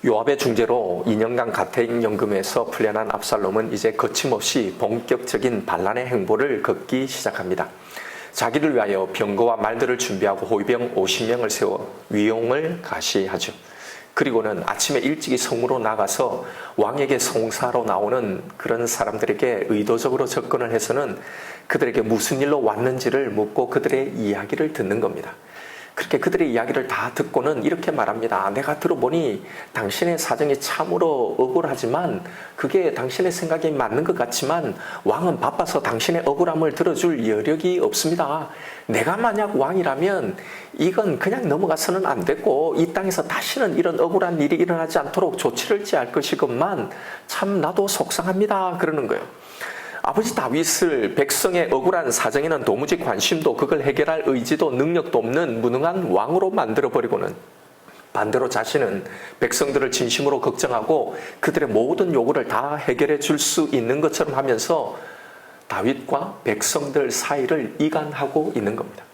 요압의 중재로 2년간 가택연금에서 풀려난 압살롬은 이제 거침없이 본격적인 반란의 행보를 걷기 시작합니다. 자기를 위하여 병거와 말들을 준비하고 호위병 50명을 세워 위용을 가시하죠. 그리고는 아침에 일찍이 성으로 나가서 왕에게 송사로 나오는 그런 사람들에게 의도적으로 접근을 해서는 그들에게 무슨 일로 왔는지를 묻고 그들의 이야기를 듣는 겁니다. 그렇게 그들의 이야기를 다 듣고는 이렇게 말합니다. 내가 들어보니 당신의 사정이 참으로 억울하지만 그게 당신의 생각이 맞는 것 같지만 왕은 바빠서 당신의 억울함을 들어줄 여력이 없습니다. 내가 만약 왕이라면 이건 그냥 넘어가서는 안 됐고 이 땅에서 다시는 이런 억울한 일이 일어나지 않도록 조치를 취할 것이건만 참 나도 속상합니다. 그러는 거예요. 아버지 다윗을 백성의 억울한 사정에는 도무지 관심도 그걸 해결할 의지도 능력도 없는 무능한 왕으로 만들어버리고는 반대로 자신은 백성들을 진심으로 걱정하고 그들의 모든 요구를 다 해결해 줄 수 있는 것처럼 하면서 다윗과 백성들 사이를 이간하고 있는 겁니다.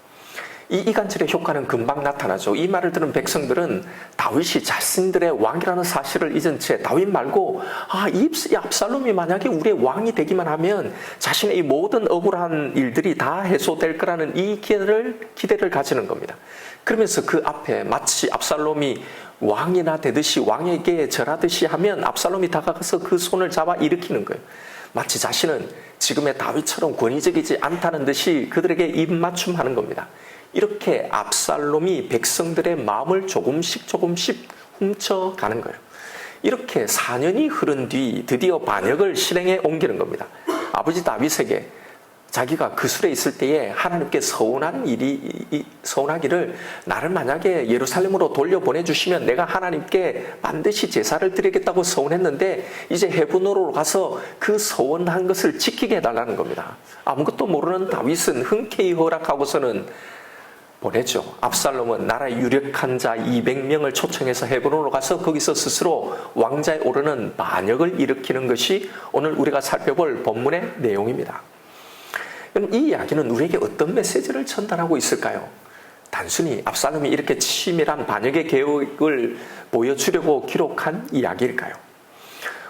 이 이간질의 효과는 금방 나타나죠. 이 말을 들은 백성들은 다윗이 자신들의 왕이라는 사실을 잊은 채 다윗 말고 이 압살롬이 만약에 우리의 왕이 되기만 하면 자신의 이 모든 억울한 일들이 다 해소될 거라는 이 기대를 가지는 겁니다. 그러면서 그 앞에 마치 압살롬이 왕이나 되듯이 왕에게 절하듯이 하면 압살롬이 다가가서 그 손을 잡아 일으키는 거예요. 마치 자신은 지금의 다윗처럼 권위적이지 않다는 듯이 그들에게 입맞춤하는 겁니다. 이렇게 압살롬이 백성들의 마음을 조금씩 훔쳐가는 거예요. 이렇게 4년이 흐른 뒤 드디어 반역을 실행에 옮기는 겁니다. 아버지 다윗에게 자기가 그술에 있을 때에 하나님께 서운하기를 나를 만약에 예루살렘으로 돌려보내주시면 내가 하나님께 반드시 제사를 드리겠다고 서운했는데 이제 헤브론으로 가서 그 서운한 것을 지키게 해달라는 겁니다. 아무것도 모르는 다윗은 흔쾌히 허락하고서는 보내죠. 압살롬은 나라의 유력한 자 200명을 초청해서 헤브론으로 가서 거기서 스스로 왕자에 오르는 반역을 일으키는 것이 오늘 우리가 살펴볼 본문의 내용입니다. 이 이야기는 우리에게 어떤 메시지를 전달하고 있을까요? 단순히 압살롬이 이렇게 치밀한 반역의 계획을 보여주려고 기록한 이야기일까요?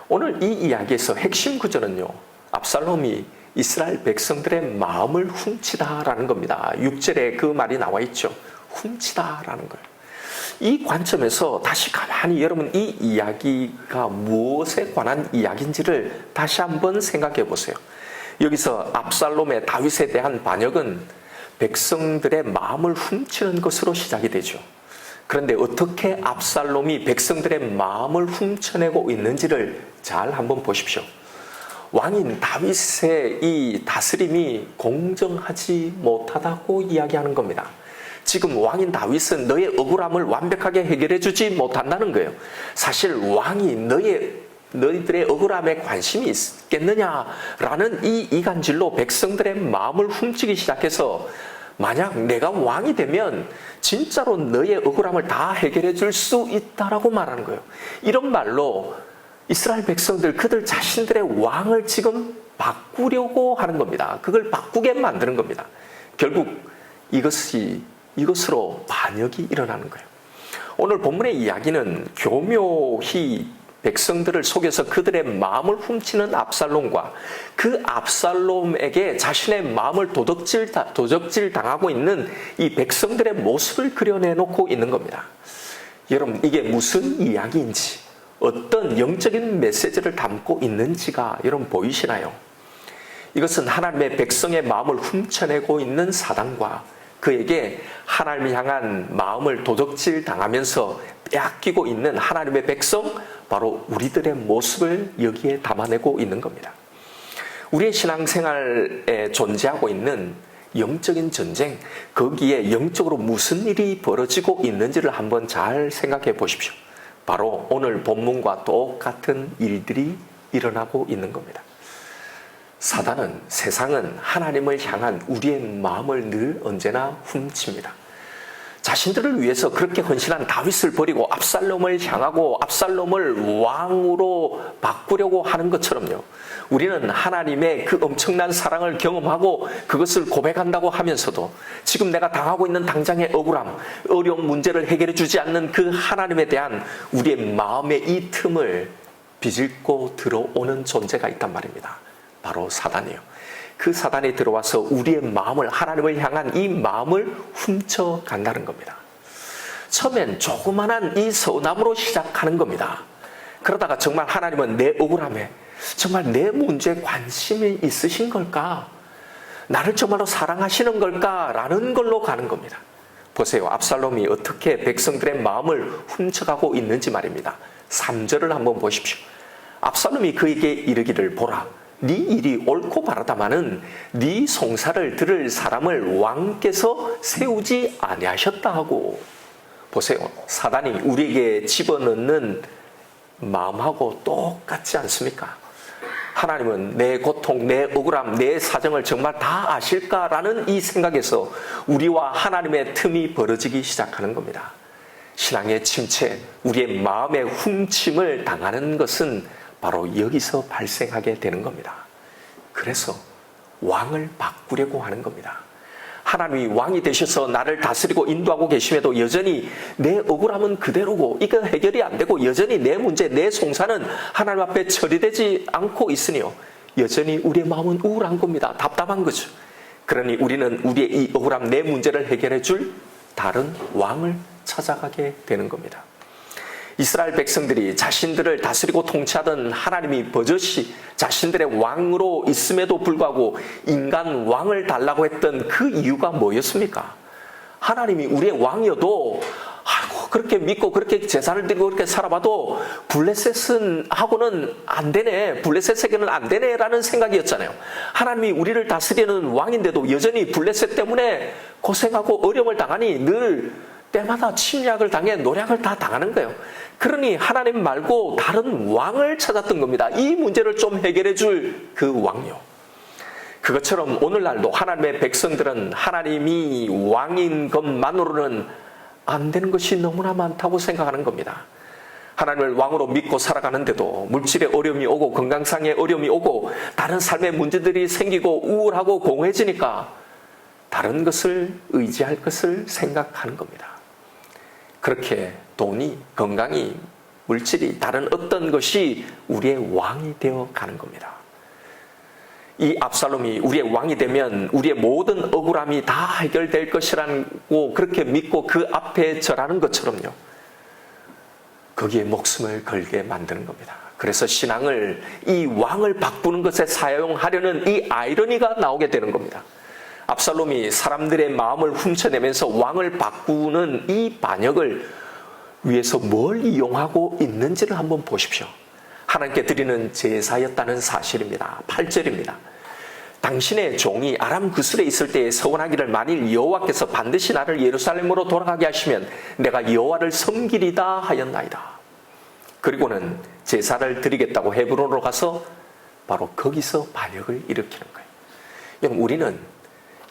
오늘 이 이야기에서 핵심 구절은요, 압살롬이 이스라엘 백성들의 마음을 훔치다라는 겁니다. 6절에 그 말이 나와 있죠. 훔치다라는 거예요. 이 관점에서 다시 가만히 여러분 이 이야기가 무엇에 관한 이야기인지를 다시 한번 생각해 보세요. 여기서 압살롬의 다윗에 대한 반역은 백성들의 마음을 훔치는 것으로 시작이 되죠. 그런데 어떻게 압살롬이 백성들의 마음을 훔쳐내고 있는지를 잘 한번 보십시오. 왕인 다윗의 이 다스림이 공정하지 못하다고 이야기하는 겁니다. 지금 왕인 다윗은 너의 억울함을 완벽하게 해결해 주지 못한다는 거예요. 사실 왕이 너희들의 억울함에 관심이 있겠느냐라는 이 이간질로 백성들의 마음을 훔치기 시작해서 만약 내가 왕이 되면 진짜로 너의 억울함을 다 해결해 줄 수 있다라고 말하는 거예요. 이런 말로 이스라엘 백성들 그들 자신들의 왕을 지금 바꾸려고 하는 겁니다. 그걸 바꾸게 만드는 겁니다. 결국 이것으로 반역이 일어나는 거예요. 오늘 본문의 이야기는 교묘히 백성들을 속여서 그들의 마음을 훔치는 압살롬과 그 압살롬에게 자신의 마음을 도적질 당하고 있는 이 백성들의 모습을 그려내놓고 있는 겁니다. 여러분 이게 무슨 이야기인지 어떤 영적인 메시지를 담고 있는지가 여러분 보이시나요? 이것은 하나님의 백성의 마음을 훔쳐내고 있는 사단과 그에게 하나님을 향한 마음을 도적질 당하면서 빼앗기고 있는 하나님의 백성, 바로 우리들의 모습을 여기에 담아내고 있는 겁니다. 우리의 신앙생활에 존재하고 있는 영적인 전쟁, 거기에 영적으로 무슨 일이 벌어지고 있는지를 한번 잘 생각해 보십시오. 바로 오늘 본문과 똑같은 일들이 일어나고 있는 겁니다. 사단은, 세상은 하나님을 향한 우리의 마음을 늘 언제나 훔칩니다. 자신들을 위해서 그렇게 헌신한 다윗을 버리고 압살롬을 향하고 압살롬을 왕으로 바꾸려고 하는 것처럼요. 우리는 하나님의 그 엄청난 사랑을 경험하고 그것을 고백한다고 하면서도 지금 내가 당하고 있는 당장의 억울함, 어려운 문제를 해결해 주지 않는 그 하나님에 대한 우리의 마음의 이 틈을 비집고 들어오는 존재가 있단 말입니다. 바로 사단이에요. 그 사단이 들어와서 우리의 마음을, 하나님을 향한 이 마음을 훔쳐간다는 겁니다. 처음엔 조그만한 이 서운함으로 시작하는 겁니다. 그러다가 정말 하나님은 내 억울함에, 정말 내 문제에 관심이 있으신 걸까? 나를 정말로 사랑하시는 걸까? 라는 걸로 가는 겁니다. 보세요. 압살롬이 어떻게 백성들의 마음을 훔쳐가고 있는지 말입니다. 3절을 한번 보십시오. 압살롬이 그에게 이르기를 보라. 네 일이 옳고 바르다마는 네 송사를 들을 사람을 왕께서 세우지 아니하셨다 하고. 보세요. 사단이 우리에게 집어넣는 마음하고 똑같지 않습니까? 하나님은 내 고통, 내 억울함, 내 사정을 정말 다 아실까라는 이 생각에서 우리와 하나님의 틈이 벌어지기 시작하는 겁니다. 신앙의 침체, 우리의 마음의 훔침을 당하는 것은 바로 여기서 발생하게 되는 겁니다. 그래서 왕을 바꾸려고 하는 겁니다. 하나님이 왕이 되셔서 나를 다스리고 인도하고 계심에도 여전히 내 억울함은 그대로고 이거 해결이 안 되고 여전히 내 문제, 내 송사는 하나님 앞에 처리되지 않고 있으니요. 여전히 우리의 마음은 우울한 겁니다. 답답한 거죠. 그러니 우리는 우리의 이 억울함, 내 문제를 해결해 줄 다른 왕을 찾아가게 되는 겁니다. 이스라엘 백성들이 자신들을 다스리고 통치하던 하나님이 버젓이 자신들의 왕으로 있음에도 불구하고 인간 왕을 달라고 했던 그 이유가 뭐였습니까? 하나님이 우리의 왕이어도 그렇게 믿고 그렇게 제사를 드리고 그렇게 살아봐도 블레셋은 하고는 안 되네, 블레셋에게는 안 되네 라는 생각이었잖아요. 하나님이 우리를 다스리는 왕인데도 여전히 블레셋 때문에 고생하고 어려움을 당하니 늘 때마다 침략을 당해 노략을 다 당하는 거예요. 그러니 하나님 말고 다른 왕을 찾았던 겁니다. 이 문제를 좀 해결해 줄 그 왕요. 그것처럼 오늘날도 하나님의 백성들은 하나님이 왕인 것만으로는 안 되는 것이 너무나 많다고 생각하는 겁니다. 하나님을 왕으로 믿고 살아가는데도 물질의 어려움이 오고 건강상의 어려움이 오고 다른 삶의 문제들이 생기고 우울하고 공허해지니까 다른 것을 의지할 것을 생각하는 겁니다. 그렇게 돈이, 건강이, 물질이, 다른 어떤 것이 우리의 왕이 되어 가는 겁니다. 이 압살롬이 우리의 왕이 되면 우리의 모든 억울함이 다 해결될 것이라고 그렇게 믿고 그 앞에 절하는 것처럼요. 거기에 목숨을 걸게 만드는 겁니다. 그래서 신앙을 이 왕을 바꾸는 것에 사용하려는 이 아이러니가 나오게 되는 겁니다. 압살롬이 사람들의 마음을 훔쳐내면서 왕을 바꾸는 이 반역을 위해서 뭘 이용하고 있는지를 한번 보십시오. 하나님께 드리는 제사였다는 사실입니다. 8절입니다. 당신의 종이 아람 구슬에 있을 때에 서원하기를 만일 여호와께서 반드시 나를 예루살렘으로 돌아가게 하시면 내가 여호와를 섬기리다 하였나이다. 그리고는 제사를 드리겠다고 헤브론으로 가서 바로 거기서 반역을 일으키는 거예요. 여러분, 우리는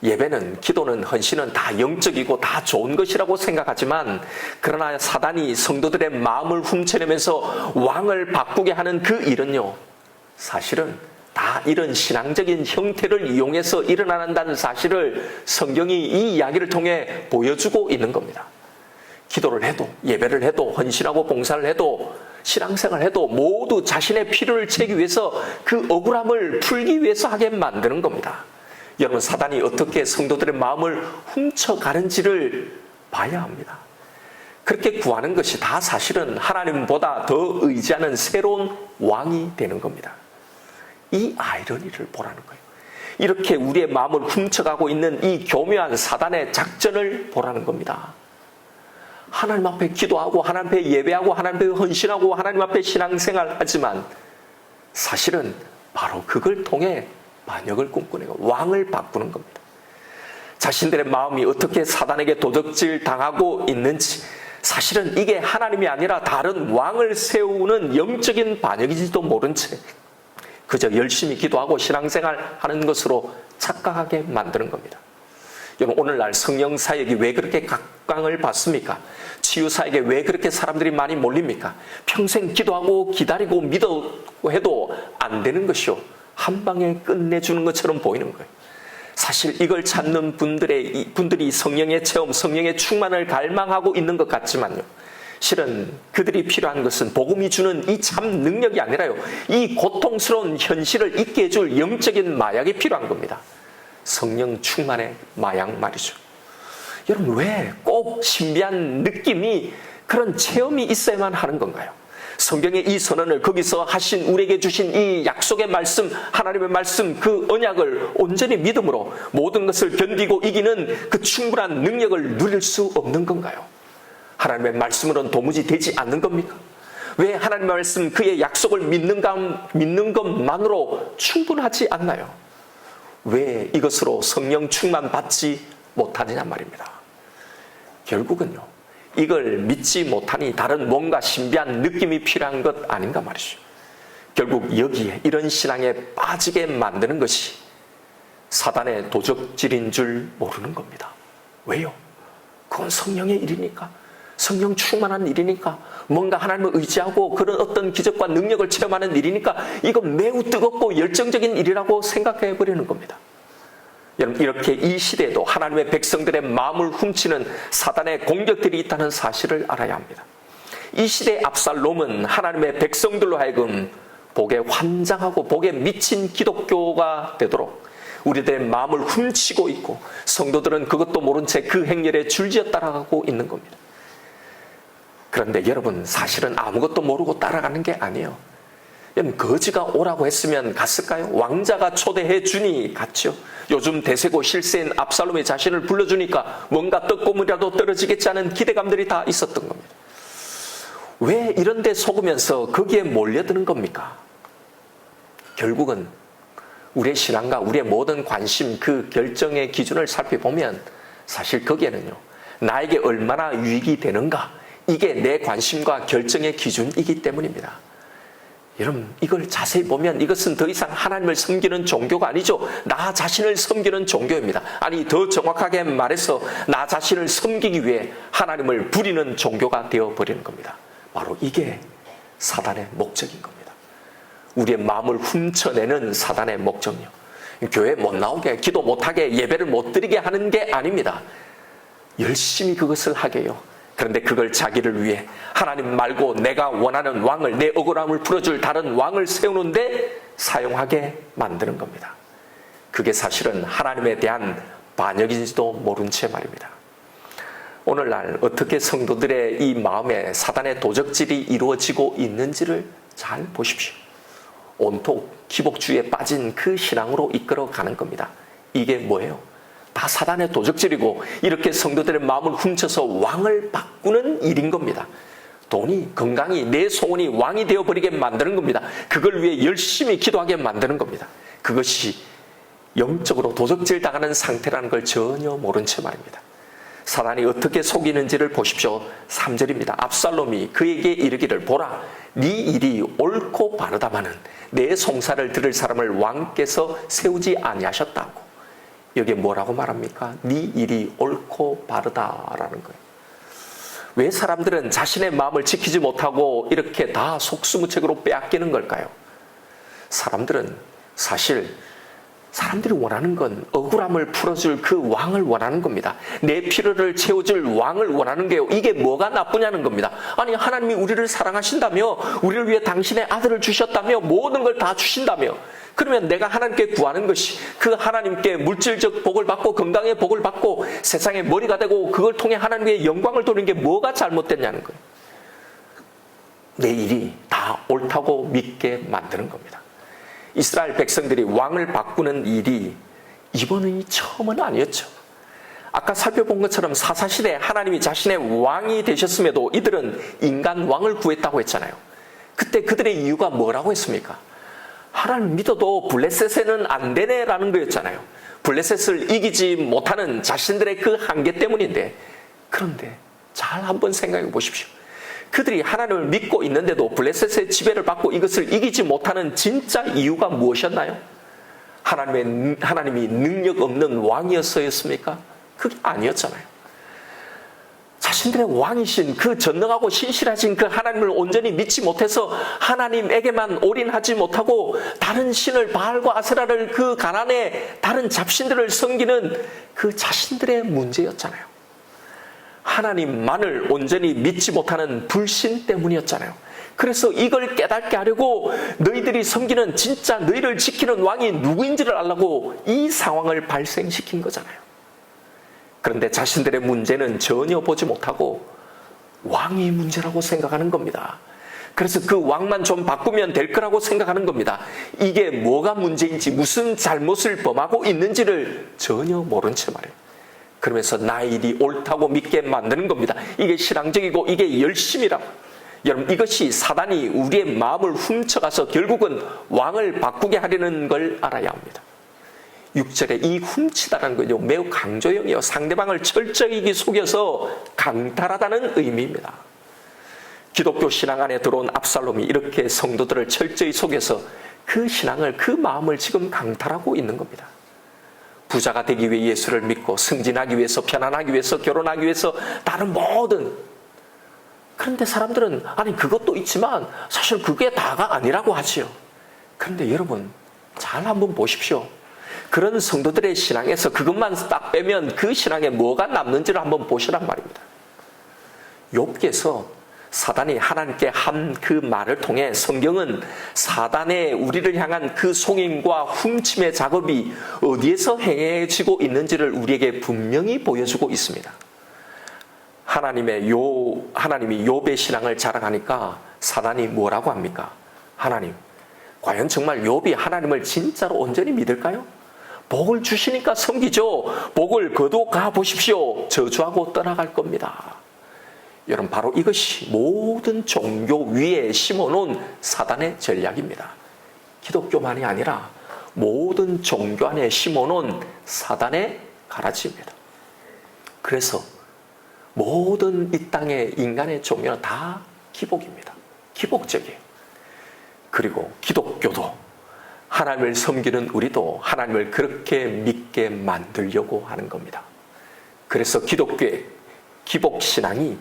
예배는, 기도는, 헌신은 다 영적이고 다 좋은 것이라고 생각하지만 그러나 사단이 성도들의 마음을 훔쳐내면서 왕을 바꾸게 하는 그 일은요, 사실은 다 이런 신앙적인 형태를 이용해서 일어난다는 사실을 성경이 이 이야기를 통해 보여주고 있는 겁니다. 기도를 해도, 예배를 해도, 헌신하고 봉사를 해도, 신앙생활을 해도 모두 자신의 필요를 채우기 위해서 그 억울함을 풀기 위해서 하게 만드는 겁니다. 여러분, 사단이 어떻게 성도들의 마음을 훔쳐가는지를 봐야 합니다. 그렇게 구하는 것이 다 사실은 하나님보다 더 의지하는 새로운 왕이 되는 겁니다. 이 아이러니를 보라는 거예요. 이렇게 우리의 마음을 훔쳐가고 있는 이 교묘한 사단의 작전을 보라는 겁니다. 하나님 앞에 기도하고 하나님 앞에 예배하고 하나님 앞에 헌신하고 하나님 앞에 신앙생활 하지만 사실은 바로 그걸 통해 반역을 꿈꾸는 왕을 바꾸는 겁니다. 자신들의 마음이 어떻게 사단에게 도적질 당하고 있는지, 사실은 이게 하나님이 아니라 다른 왕을 세우는 영적인 반역인지도 모른 채 그저 열심히 기도하고 신앙생활 하는 것으로 착각하게 만드는 겁니다. 여러분, 오늘날 성령 사역이 왜 그렇게 각광을 받습니까? 치유 사역에 왜 그렇게 사람들이 많이 몰립니까? 평생 기도하고 기다리고 믿고 해도 안 되는 것이요, 한 방에 끝내주는 것처럼 보이는 거예요. 사실 이걸 찾는 분들이 성령의 체험, 성령의 충만을 갈망하고 있는 것 같지만요, 실은 그들이 필요한 것은 복음이 주는 이 참 능력이 아니라요, 이 고통스러운 현실을 잊게 해줄 영적인 마약이 필요한 겁니다. 성령 충만의 마약 말이죠. 여러분, 왜 꼭 신비한 느낌이, 그런 체험이 있어야만 하는 건가요? 성경의 이 선언을, 거기서 하신, 우리에게 주신 이 약속의 말씀, 하나님의 말씀, 그 언약을 온전히 믿음으로 모든 것을 견디고 이기는 그 충분한 능력을 누릴 수 없는 건가요? 하나님의 말씀으로는 도무지 되지 않는 겁니까? 왜 하나님의 말씀, 그의 약속을 믿는 것만으로 충분하지 않나요? 왜 이것으로 성령 충만 받지 못하느냐 말입니다. 결국은요, 이걸 믿지 못하니 다른 뭔가 신비한 느낌이 필요한 것 아닌가 말이죠. 결국 여기에, 이런 신앙에 빠지게 만드는 것이 사단의 도적질인 줄 모르는 겁니다. 왜요? 그건 성령의 일이니까, 성령 충만한 일이니까, 뭔가 하나님을 의지하고 그런 어떤 기적과 능력을 체험하는 일이니까 이건 매우 뜨겁고 열정적인 일이라고 생각해 버리는 겁니다. 여러분, 이렇게 이 시대에도 하나님의 백성들의 마음을 훔치는 사단의 공격들이 있다는 사실을 알아야 합니다. 이 시대의 압살롬은 하나님의 백성들로 하여금 복에 환장하고 복에 미친 기독교가 되도록 우리들의 마음을 훔치고 있고, 성도들은 그것도 모른 채 그 행렬에 줄지어 따라가고 있는 겁니다. 그런데 여러분, 사실은 아무것도 모르고 따라가는 게 아니에요. 여러분, 거지가 오라고 했으면 갔을까요? 왕자가 초대해 주니 갔죠. 요즘 대세고 실세인 압살롬의 자신을 불러주니까 뭔가 떡고물이라도 떨어지겠지 하는 기대감들이 다 있었던 겁니다. 왜 이런 데 속으면서 거기에 몰려드는 겁니까? 결국은 우리의 신앙과 우리의 모든 관심, 그 결정의 기준을 살펴보면 사실 거기에는요, 나에게 얼마나 유익이 되는가, 이게 내 관심과 결정의 기준이기 때문입니다. 여러분, 이걸 자세히 보면 이것은 더 이상 하나님을 섬기는 종교가 아니죠. 나 자신을 섬기는 종교입니다. 아니, 더 정확하게 말해서 나 자신을 섬기기 위해 하나님을 부리는 종교가 되어버리는 겁니다. 바로 이게 사단의 목적인 겁니다. 우리의 마음을 훔쳐내는 사단의 목적이요, 교회 못 나오게, 기도 못하게, 예배를 못 드리게 하는 게 아닙니다. 열심히 그것을 하게 해요. 그런데 그걸 자기를 위해 하나님 말고 내가 원하는 왕을, 내 억울함을 풀어줄 다른 왕을 세우는데 사용하게 만드는 겁니다. 그게 사실은 하나님에 대한 반역인지도 모른 채 말입니다. 오늘날 어떻게 성도들의 이 마음에 사단의 도적질이 이루어지고 있는지를 잘 보십시오. 온통 기복주의에 빠진 그 신앙으로 이끌어가는 겁니다. 이게 뭐예요? 다 사단의 도적질이고, 이렇게 성도들의 마음을 훔쳐서 왕을 바꾸는 일인 겁니다. 돈이, 건강이, 내 소원이 왕이 되어버리게 만드는 겁니다. 그걸 위해 열심히 기도하게 만드는 겁니다. 그것이 영적으로 도적질 당하는 상태라는 걸 전혀 모른 채 말입니다. 사단이 어떻게 속이는지를 보십시오. 3절입니다. 압살롬이 그에게 이르기를, 보라, 네 일이 옳고 바르다마는 내 송사를 들을 사람을 왕께서 세우지 아니하셨다고. 여기에 뭐라고 말합니까? 네 일이 옳고 바르다라는 거예요. 왜 사람들은 자신의 마음을 지키지 못하고 이렇게 다 속수무책으로 빼앗기는 걸까요? 사람들은 사실 사람들이 원하는 건 억울함을 풀어줄 그 왕을 원하는 겁니다. 내 필요를 채워줄 왕을 원하는 게요, 이게 뭐가 나쁘냐는 겁니다. 아니, 하나님이 우리를 사랑하신다며, 우리를 위해 당신의 아들을 주셨다며, 모든 걸 다 주신다며, 그러면 내가 하나님께 구하는 것이 그 하나님께 물질적 복을 받고 건강의 복을 받고 세상의 머리가 되고 그걸 통해 하나님의 영광을 돌리는 게 뭐가 잘못됐냐는 거예요. 내 일이 다 옳다고 믿게 만드는 겁니다. 이스라엘 백성들이 왕을 바꾸는 일이 이번이 처음은 아니었죠. 아까 살펴본 것처럼 사사시대에 하나님이 자신의 왕이 되셨음에도 이들은 인간 왕을 구했다고 했잖아요. 그때 그들의 이유가 뭐라고 했습니까? 하나님 믿어도 블레셋에는 안 되네라는 거였잖아요. 블레셋을 이기지 못하는 자신들의 그 한계 때문인데, 그런데 잘 한번 생각해 보십시오. 그들이 하나님을 믿고 있는데도 블레셋의 지배를 받고 이것을 이기지 못하는 진짜 이유가 무엇이었나요? 하나님이 능력 없는 왕이었습니까? 그게 아니었잖아요. 자신들의 왕이신 그 전능하고 신실하신 그 하나님을 온전히 믿지 못해서 하나님에게만 올인하지 못하고 다른 신을 바알과 아세라를 그 가난의 다른 잡신들을 섬기는 그 자신들의 문제였잖아요. 하나님만을 온전히 믿지 못하는 불신 때문이었잖아요. 그래서 이걸 깨닫게 하려고 너희들이 섬기는 진짜 너희를 지키는 왕이 누구인지를 알라고 이 상황을 발생시킨 거잖아요. 그런데 자신들의 문제는 전혀 보지 못하고 왕이 문제라고 생각하는 겁니다. 그래서 그 왕만 좀 바꾸면 될 거라고 생각하는 겁니다. 이게 뭐가 문제인지 무슨 잘못을 범하고 있는지를 전혀 모른 채 말이에요. 그러면서 나의 일이 옳다고 믿게 만드는 겁니다. 이게 신앙적이고 이게 열심이라고. 여러분, 이것이 사단이 우리의 마음을 훔쳐가서 결국은 왕을 바꾸게 하려는 걸 알아야 합니다. 6절에 이 훔치다라는 건요, 매우 강조형이요. 상대방을 철저히 속여서 강탈하다는 의미입니다. 기독교 신앙 안에 들어온 압살롬이 이렇게 성도들을 철저히 속여서 그 신앙을, 그 마음을 지금 강탈하고 있는 겁니다. 부자가 되기 위해 예수를 믿고 승진하기 위해서, 편안하기 위해서, 결혼하기 위해서 다른 모든, 그런데 사람들은 아니 그것도 있지만 사실 그게 다가 아니라고 하지요. 그런데 여러분 잘 한번 보십시오. 그런 성도들의 신앙에서 그것만 딱 빼면 그 신앙에 뭐가 남는지를 한번 보시란 말입니다. 욥기에서 사단이 하나님께 한 그 말을 통해 성경은 사단의 우리를 향한 그 속임과 훔침의 작업이 어디에서 행해지고 있는지를 우리에게 분명히 보여주고 있습니다. 하나님이 욥의 신앙을 자랑하니까 사단이 뭐라고 합니까? 하나님, 과연 정말 욥이 하나님을 진짜로 온전히 믿을까요? 복을 주시니까 섬기죠. 복을 거두어 보십시오. 저주하고 떠나갈 겁니다. 여러분, 바로 이것이 모든 종교 위에 심어놓은 사단의 전략입니다. 기독교만이 아니라 모든 종교 안에 심어놓은 사단의 가라지입니다. 그래서 모든 이 땅의 인간의 종교는 다 기복입니다. 기복적이에요. 그리고 기독교도 하나님을 섬기는 우리도 하나님을 그렇게 믿게 만들려고 하는 겁니다. 그래서 기독교의 기복신앙이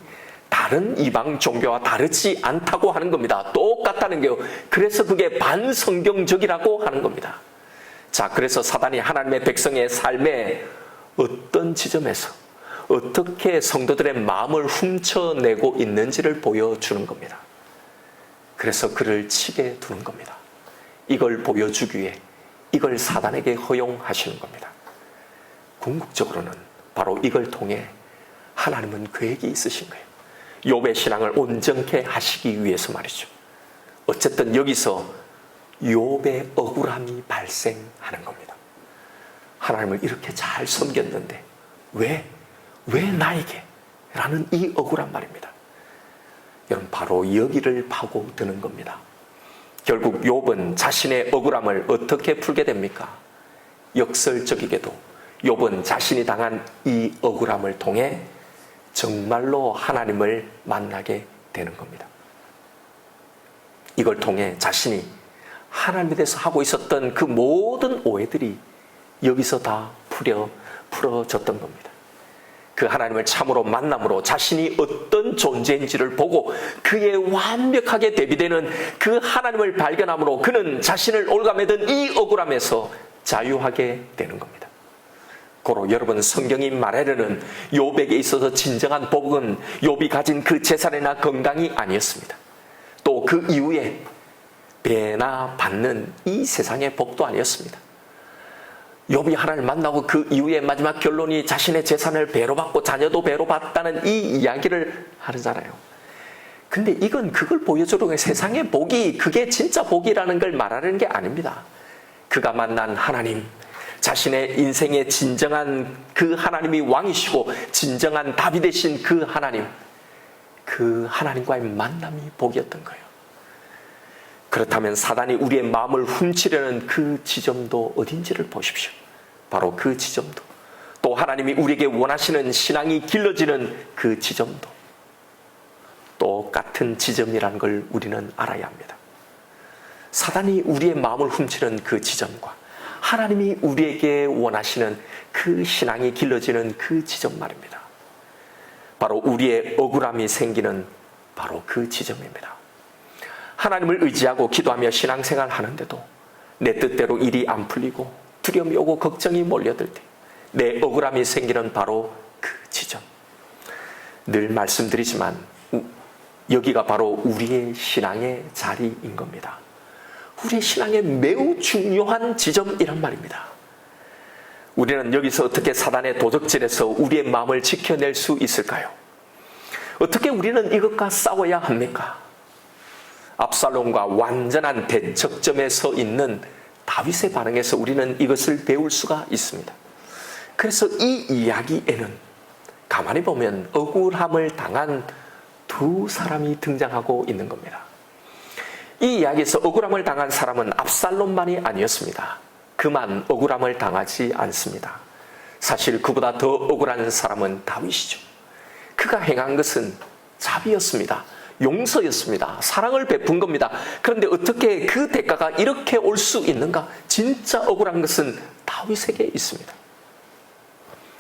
다른 이방 종교와 다르지 않다고 하는 겁니다. 똑같다는 게요. 그래서 그게 반성경적이라고 하는 겁니다. 자, 그래서 사단이 하나님의 백성의 삶에 어떤 지점에서 어떻게 성도들의 마음을 훔쳐내고 있는지를 보여주는 겁니다. 그래서 그를 치게 두는 겁니다. 이걸 보여주기 위해 이걸 사단에게 허용하시는 겁니다. 궁극적으로는 바로 이걸 통해 하나님은 계획이 있으신 거예요. 욥의 신앙을 온전케 하시기 위해서 말이죠. 어쨌든 여기서 욥의 억울함이 발생하는 겁니다. 하나님을 이렇게 잘 섬겼는데 왜 나에게? 라는 이 억울한 말입니다. 여러분, 바로 여기를 파고드는 겁니다. 결국 욥은 자신의 억울함을 어떻게 풀게 됩니까? 역설적이게도 욥은 자신이 당한 이 억울함을 통해 정말로 하나님을 만나게 되는 겁니다. 이걸 통해 자신이 하나님에 대해서 하고 있었던 그 모든 오해들이 여기서 다 풀어졌던 겁니다. 그 하나님을 참으로 만남으로 자신이 어떤 존재인지를 보고 그에 완벽하게 대비되는 그 하나님을 발견함으로 그는 자신을 올가매던 이 억울함에서 자유하게 되는 겁니다. 고로 여러분, 성경이 말하려는 욥에게 있어서 진정한 복은 욥이 가진 그 재산이나 건강이 아니었습니다. 또 그 이후에 배나 받는 이 세상의 복도 아니었습니다. 욥이 하나님을 만나고 그 이후에 마지막 결론이 자신의 재산을 배로 받고 자녀도 배로 받다는 이 이야기를 하잖아요. 근데 이건 그걸 보여주려고 세상의 복이 그게 진짜 복이라는 걸 말하는 게 아닙니다. 그가 만난 하나님, 자신의 인생의 진정한 그 하나님이 왕이시고 진정한 답이 되신 그 하나님, 그 하나님과의 만남이 복이었던 거예요. 그렇다면 사단이 우리의 마음을 훔치려는 그 지점도 어딘지를 보십시오. 바로 그 지점도, 또 하나님이 우리에게 원하시는 신앙이 길러지는 그 지점도 똑같은 지점이라는 걸 우리는 알아야 합니다. 사단이 우리의 마음을 훔치는 그 지점과 하나님이 우리에게 원하시는 그 신앙이 길러지는 그 지점 말입니다. 바로 우리의 억울함이 생기는 바로 그 지점입니다. 하나님을 의지하고 기도하며 신앙생활 하는데도 내 뜻대로 일이 안 풀리고 두려움이 오고 걱정이 몰려들 때 내 억울함이 생기는 바로 그 지점. 늘 말씀드리지만 여기가 바로 우리의 신앙의 자리인 겁니다. 우리의 신앙의 매우 중요한 지점이란 말입니다. 우리는 여기서 어떻게 사단의 도적질에서 우리의 마음을 지켜낼 수 있을까요? 어떻게 우리는 이것과 싸워야 합니까? 압살롬과 완전한 대척점에 서 있는 다윗의 반응에서 우리는 이것을 배울 수가 있습니다. 그래서 이 이야기에는 가만히 보면 억울함을 당한 두 사람이 등장하고 있는 겁니다. 이 이야기에서 억울함을 당한 사람은 압살롬만이 아니었습니다. 그만 억울함을 당하지 않습니다. 사실 그보다 더 억울한 사람은 다윗이죠. 그가 행한 것은 자비였습니다. 용서였습니다. 사랑을 베푼 겁니다. 그런데 어떻게 그 대가가 이렇게 올 수 있는가? 진짜 억울한 것은 다윗에게 있습니다.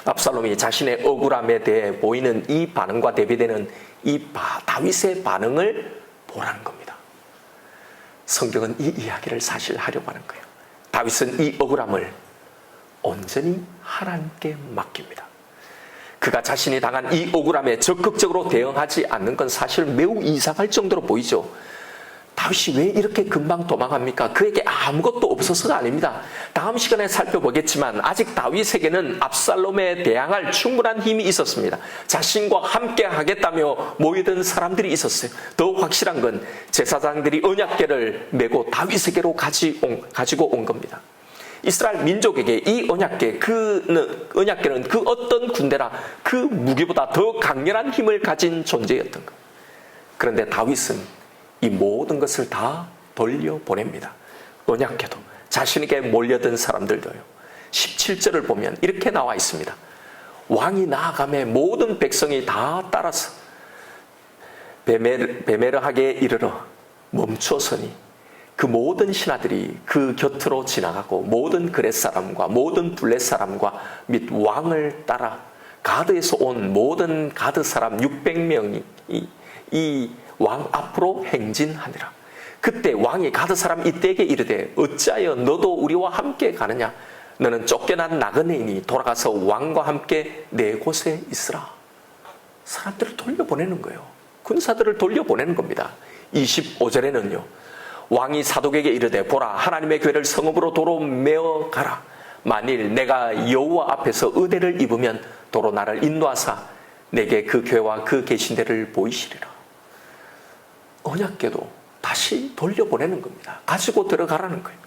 압살롬이 자신의 억울함에 대해 보이는 이 반응과 대비되는 이 다윗의 반응을 보라는 겁니다. 성경은 이 이야기를 사실 하려고 하는 거예요. 다윗은 이 억울함을 온전히 하나님께 맡깁니다. 그가 자신이 당한 이 억울함에 적극적으로 대응하지 않는 건 사실 매우 이상할 정도로 보이죠. 다윗이 왜 이렇게 금방 도망합니까? 그에게 아무것도 없어서가 아닙니다. 다음 시간에 살펴보겠지만 아직 다윗에게는 압살롬에 대항할 충분한 힘이 있었습니다. 자신과 함께 하겠다며 모이던 사람들이 있었어요. 더 확실한 건 제사장들이 언약궤를 메고 다윗에게로 가지고 온 겁니다. 이스라엘 민족에게 이 언약궤는 그 어떤 군대나 그 무기보다 더 강렬한 힘을 가진 존재였던 것. 그런데 다윗은 이 모든 것을 다 돌려보냅니다. 언약궤도, 자신에게 몰려든 사람들도요. 17절을 보면 이렇게 나와 있습니다. 왕이 나아가매 모든 백성이 다 따라서 베메르하게 이르러 멈추어서니 그 모든 신하들이 그 곁으로 지나가고 모든 그렛 사람과 모든 블렛 사람과 및 왕을 따라 가드에서 온 모든 가드 사람 600명이 이 왕 앞으로 행진하니라. 그때 왕이 가드 사람 이때에게 이르되 어찌하여 너도 우리와 함께 가느냐? 너는 쫓겨난 나그네이니 돌아가서 왕과 함께 내 곳에 있으라. 사람들을 돌려보내는 거예요. 군사들을 돌려보내는 겁니다. 25절에는요. 왕이 사독에게 이르되 보라 하나님의 궤를 성읍으로 도로 메어 가라. 만일 내가 여호와 앞에서 은혜를 입으면 도로 나를 인도하사 내게 그 궤와 그 계신대를 보이시리라. 언약궤도 다시 돌려보내는 겁니다. 가지고 들어가라는 거예요.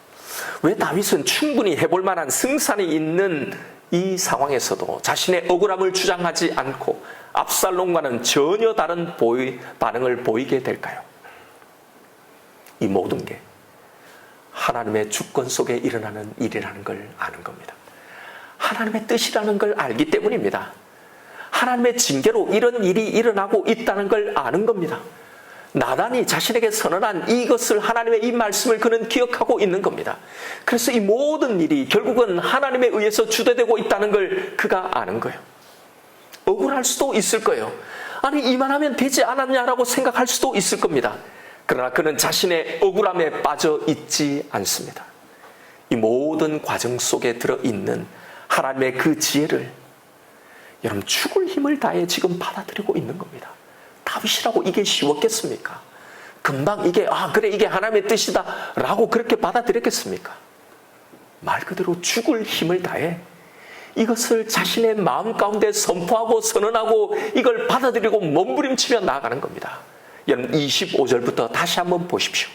왜 다윗은 충분히 해볼 만한 승산이 있는 이 상황에서도 자신의 억울함을 주장하지 않고 압살롬과는 전혀 다른 반응을 보이게 될까요? 이 모든 게 하나님의 주권 속에 일어나는 일이라는 걸 아는 겁니다. 하나님의 뜻이라는 걸 알기 때문입니다. 하나님의 징계로 이런 일이 일어나고 있다는 걸 아는 겁니다. 나단이 자신에게 선언한 이것을 하나님의 이 말씀을 그는 기억하고 있는 겁니다. 그래서 이 모든 일이 결국은 하나님에 의해서 주도되고 있다는 걸 그가 아는 거예요. 억울할 수도 있을 거예요. 아니 이만하면 되지 않았냐라고 생각할 수도 있을 겁니다. 그러나 그는 자신의 억울함에 빠져 있지 않습니다. 이 모든 과정 속에 들어있는 하나님의 그 지혜를 여러분 죽을 힘을 다해 지금 받아들이고 있는 겁니다. 다윗이라고 이게 쉬웠겠습니까? 금방 이게 그래 이게 하나님의 뜻이다 라고 그렇게 받아들였겠습니까? 말 그대로 죽을 힘을 다해 이것을 자신의 마음 가운데 선포하고 선언하고 이걸 받아들이고 몸부림치며 나아가는 겁니다. 여러분 25절부터 다시 한번 보십시오.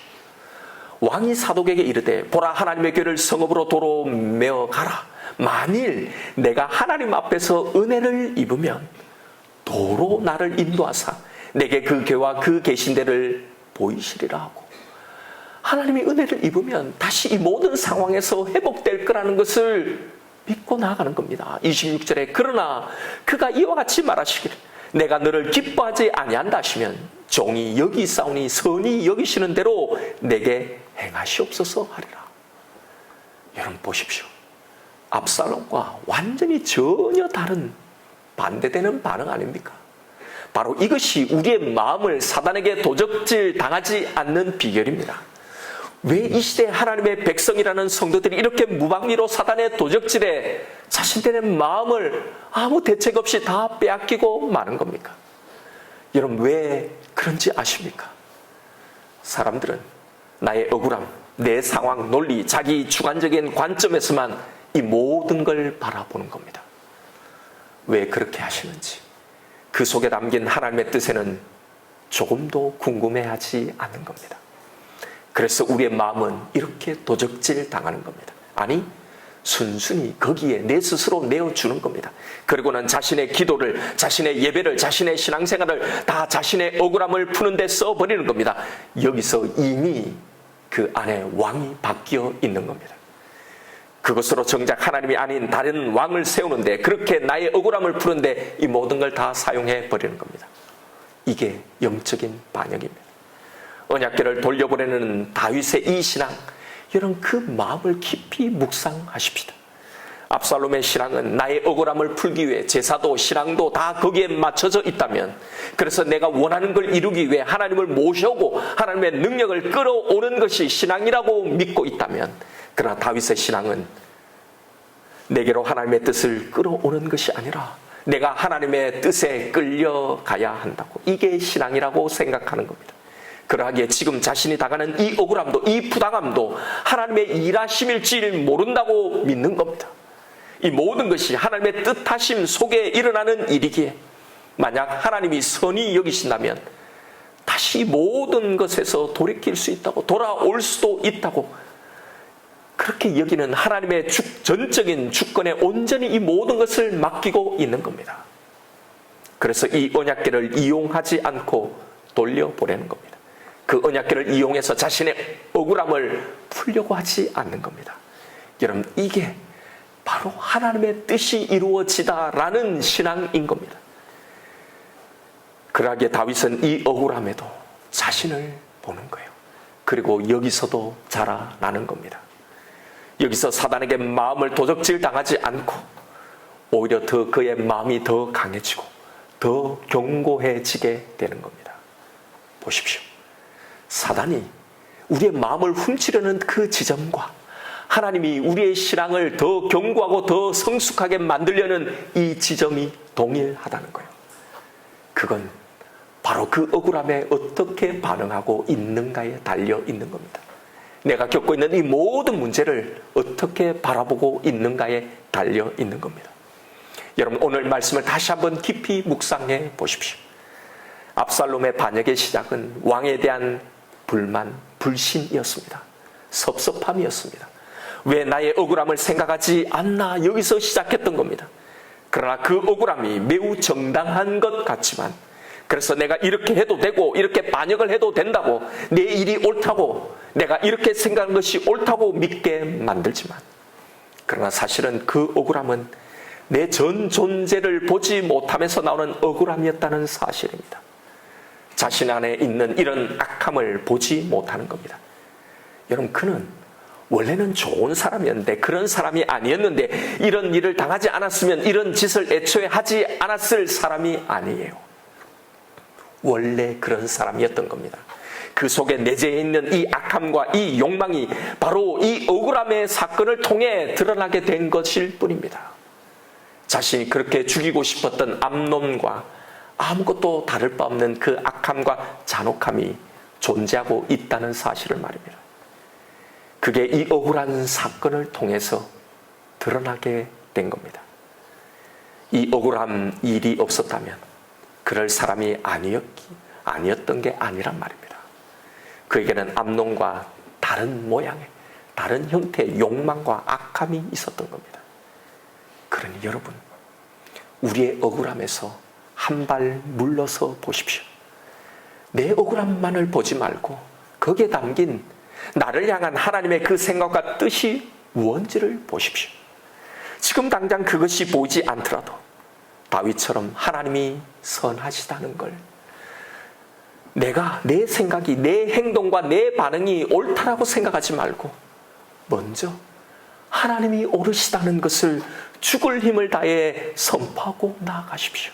왕이 사독에게 이르되 보라 하나님의 궤를 성읍으로 도로 메어 가라. 만일 내가 하나님 앞에서 은혜를 입으면 도로 나를 인도하사 내게 그 궤와 그 계신대를 보이시리라 하고, 하나님이 은혜를 입으면 다시 이 모든 상황에서 회복될 거라는 것을 믿고 나아가는 겁니다. 26절에 그러나 그가 이와 같이 말하시기를 내가 너를 기뻐하지 아니한다 하시면 종이 여기 있사오니 선히 여기시는 대로 내게 행하시옵소서 하리라. 여러분 보십시오. 압살롬과 완전히 전혀 다른 반대되는 반응 아닙니까? 바로 이것이 우리의 마음을 사단에게 도적질 당하지 않는 비결입니다. 왜 이 시대에 하나님의 백성이라는 성도들이 이렇게 무방비로 사단의 도적질에 자신들의 마음을 아무 대책 없이 다 빼앗기고 마는 겁니까? 여러분, 왜 그런지 아십니까? 사람들은 나의 억울함, 내 상황, 논리, 자기 주관적인 관점에서만 이 모든 걸 바라보는 겁니다. 왜 그렇게 하시는지, 그 속에 담긴 하나님의 뜻에는 조금도 궁금해하지 않는 겁니다. 그래서 우리의 마음은 이렇게 도적질 당하는 겁니다. 아니, 순순히 거기에 내 스스로 내어주는 겁니다. 그리고는 자신의 기도를, 자신의 예배를, 자신의 신앙생활을 다 자신의 억울함을 푸는 데 써버리는 겁니다. 여기서 이미 그 안에 왕이 바뀌어 있는 겁니다. 그것으로 정작 하나님이 아닌 다른 왕을 세우는데, 그렇게 나의 억울함을 푸는데 이 모든 걸 다 사용해 버리는 겁니다. 이게 영적인 반역입니다. 언약궤를 돌려보내는 다윗의 이 신앙, 여러분 그 마음을 깊이 묵상하십시다. 압살롬의 신앙은 나의 억울함을 풀기 위해 제사도 신앙도 다 거기에 맞춰져 있다면, 그래서 내가 원하는 걸 이루기 위해 하나님을 모셔오고 하나님의 능력을 끌어오는 것이 신앙이라고 믿고 있다면, 그러나 다윗의 신앙은 내게로 하나님의 뜻을 끌어오는 것이 아니라 내가 하나님의 뜻에 끌려가야 한다고, 이게 신앙이라고 생각하는 겁니다. 그러하기에 지금 자신이 당하는 이 억울함도, 이 부당함도 하나님의 일하심일지 모른다고 믿는 겁니다. 이 모든 것이 하나님의 뜻하심 속에 일어나는 일이기에, 만약 하나님이 선히 여기신다면 다시 모든 것에서 돌이킬 수 있다고, 돌아올 수도 있다고, 그렇게 여기는 하나님의 전적인 주권에 온전히 이 모든 것을 맡기고 있는 겁니다. 그래서 이 언약궤를 이용하지 않고 돌려보내는 겁니다. 그 언약궤를 이용해서 자신의 억울함을 풀려고 하지 않는 겁니다. 여러분, 이게 바로 하나님의 뜻이 이루어지다라는 신앙인 겁니다. 그러기에 다윗은 이 억울함에도 자신을 보는 거예요. 그리고 여기서도 자라나는 겁니다. 여기서 사단에게 마음을 도적질 당하지 않고 오히려 더 그의 마음이 더 강해지고 더 견고해지게 되는 겁니다. 보십시오. 사단이 우리의 마음을 훔치려는 그 지점과 하나님이 우리의 신앙을 더 견고하고 더 성숙하게 만들려는 이 지점이 동일하다는 거예요. 그건 바로 그 억울함에 어떻게 반응하고 있는가에 달려 있는 겁니다. 내가 겪고 있는 이 모든 문제를 어떻게 바라보고 있는가에 달려 있는 겁니다. 여러분, 오늘 말씀을 다시 한번 깊이 묵상해 보십시오. 압살롬의 반역의 시작은 왕에 대한 불만, 불신이었습니다. 섭섭함이었습니다. 왜 나의 억울함을 생각하지 않나, 여기서 시작했던 겁니다. 그러나 그 억울함이 매우 정당한 것 같지만, 그래서 내가 이렇게 해도 되고 이렇게 반역을 해도 된다고, 내 일이 옳다고, 내가 이렇게 생각하는 것이 옳다고 믿게 만들지만, 그러나 사실은 그 억울함은 내 전 존재를 보지 못하면서 나오는 억울함이었다는 사실입니다. 자신 안에 있는 이런 악함을 보지 못하는 겁니다. 여러분, 그는 원래는 좋은 사람이었는데, 그런 사람이 아니었는데, 이런 일을 당하지 않았으면 이런 짓을 애초에 하지 않았을 사람이 아니에요. 원래 그런 사람이었던 겁니다. 그 속에 내재해 있는 이 악함과 이 욕망이 바로 이 억울함의 사건을 통해 드러나게 된 것일 뿐입니다. 자신이 그렇게 죽이고 싶었던 암논과 아무것도 다를 바 없는 그 악함과 잔혹함이 존재하고 있다는 사실을 말입니다. 그게 이 억울한 사건을 통해서 드러나게 된 겁니다. 이 억울한 일이 없었다면 그럴 사람이 아니었던 게 아니란 말입니다. 그에게는 암논과 다른 모양의, 다른 형태의 욕망과 악함이 있었던 겁니다. 그러니 여러분, 우리의 억울함에서 한 발 물러서 보십시오. 내 억울함만을 보지 말고 거기에 담긴 나를 향한 하나님의 그 생각과 뜻이 무언지를 보십시오. 지금 당장 그것이 보이지 않더라도 다윗처럼 하나님이 선하시다는 걸, 내가, 내 생각이, 내 행동과 내 반응이 옳다라고 생각하지 말고 먼저 하나님이 오르시다는 것을 죽을 힘을 다해 선포하고 나아가십시오.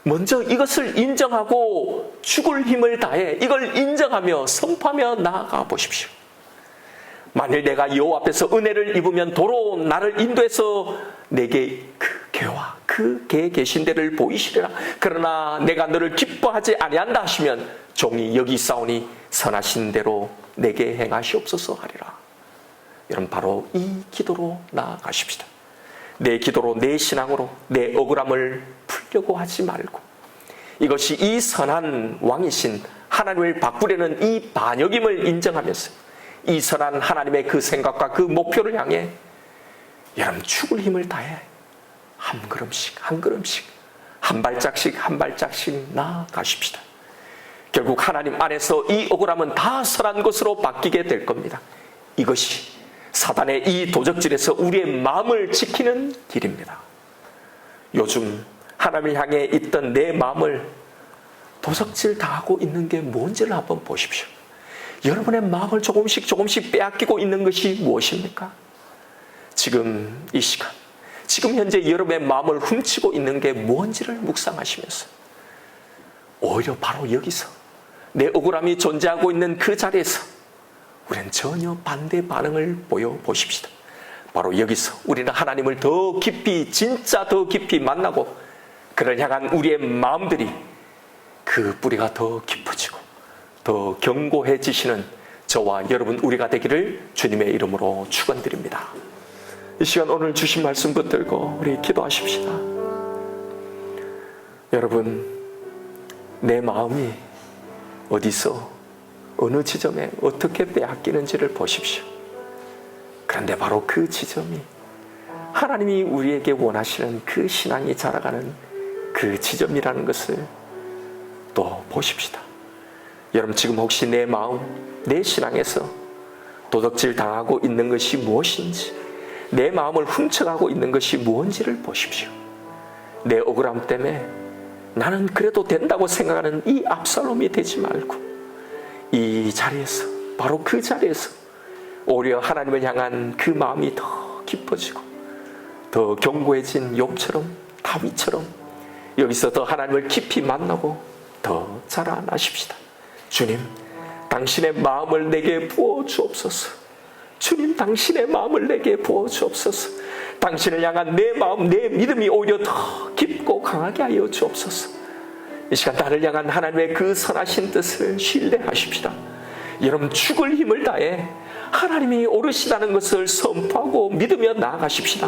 먼저 이것을 인정하고 죽을 힘을 다해 이걸 인정하며 선포하며 나아가 보십시오. 만일 내가 여호와 앞에서 은혜를 입으면 도로 나를 인도해서 내게 그 괴와 그 개 계신 데를 보이시리라. 그러나 내가 너를 기뻐하지 아니한다 하시면 종이 여기 있사오니 선하신 대로 내게 행하시옵소서 하리라. 여러분, 바로 이 기도로 나아가십시다. 내 기도로, 내 신앙으로 내 억울함을 풀려고 하지 말고, 이것이 이 선한 왕이신 하나님을 바꾸려는 이 반역임을 인정하면서 이 선한 하나님의 그 생각과 그 목표를 향해 여러분 죽을 힘을 다해 한 걸음씩 한 걸음씩 한 발짝씩 한 발짝씩 나아가십시다. 결국 하나님 안에서 이 억울함은 다 선한 것으로 바뀌게 될 겁니다. 이것이 사단의 이 도적질에서 우리의 마음을 지키는 길입니다. 요즘 하나님을 향해 있던 내 마음을 도적질 당하고 있는 게 뭔지를 한번 보십시오. 여러분의 마음을 조금씩 빼앗기고 있는 것이 무엇입니까? 지금 이 시간, 지금 현재 여러분의 마음을 훔치고 있는 게 뭔지를 묵상하시면서 오히려 바로 여기서 내 억울함이 존재하고 있는 그 자리에서 우리는 전혀 반대 반응을 보여보십시다. 바로 여기서 우리는 하나님을 더 깊이, 진짜 더 깊이 만나고 그를 향한 우리의 마음들이 그 뿌리가 더 깊어지고 더 견고해지시는 저와 여러분 우리가 되기를 주님의 이름으로 축원드립니다. 이 시간 오늘 주신 말씀 붙들고 우리 기도하십시다. 여러분, 내 마음이 어디서 어느 지점에 어떻게 빼앗기는지를 보십시오. 그런데 바로 그 지점이 하나님이 우리에게 원하시는 그 신앙이 자라가는 그 지점이라는 것을 또 보십시다. 여러분, 지금 혹시 내 마음, 내 신앙에서 도덕질 당하고 있는 것이 무엇인지, 내 마음을 훔쳐가고 있는 것이 무엇인지를 보십시오. 내 억울함 때문에 나는 그래도 된다고 생각하는 이 압살롬이 되지 말고 이 자리에서, 바로 그 자리에서 오히려 하나님을 향한 그 마음이 더 깊어지고 더 견고해진 욥처럼, 다윗처럼 여기서 더 하나님을 깊이 만나고 더 자라나십시다. 주님, 당신의 마음을 내게 부어 주옵소서. 주님, 당신의 마음을 내게 부어 주옵소서. 당신을 향한 내 마음, 내 믿음이 오히려 더 깊고 강하게 하여 주옵소서. 이 시간 나를 향한 하나님의 그 선하신 뜻을 신뢰하십시다. 여러분, 죽을 힘을 다해 하나님이 오르시다는 것을 선포하고 믿으며 나아가십시다.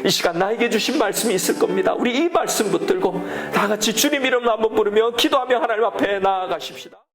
이 시간 나에게 주신 말씀이 있을 겁니다. 우리 이 말씀 붙들고 다 같이 주님 이름으로 한번 부르며 기도하며 하나님 앞에 나아가십시다.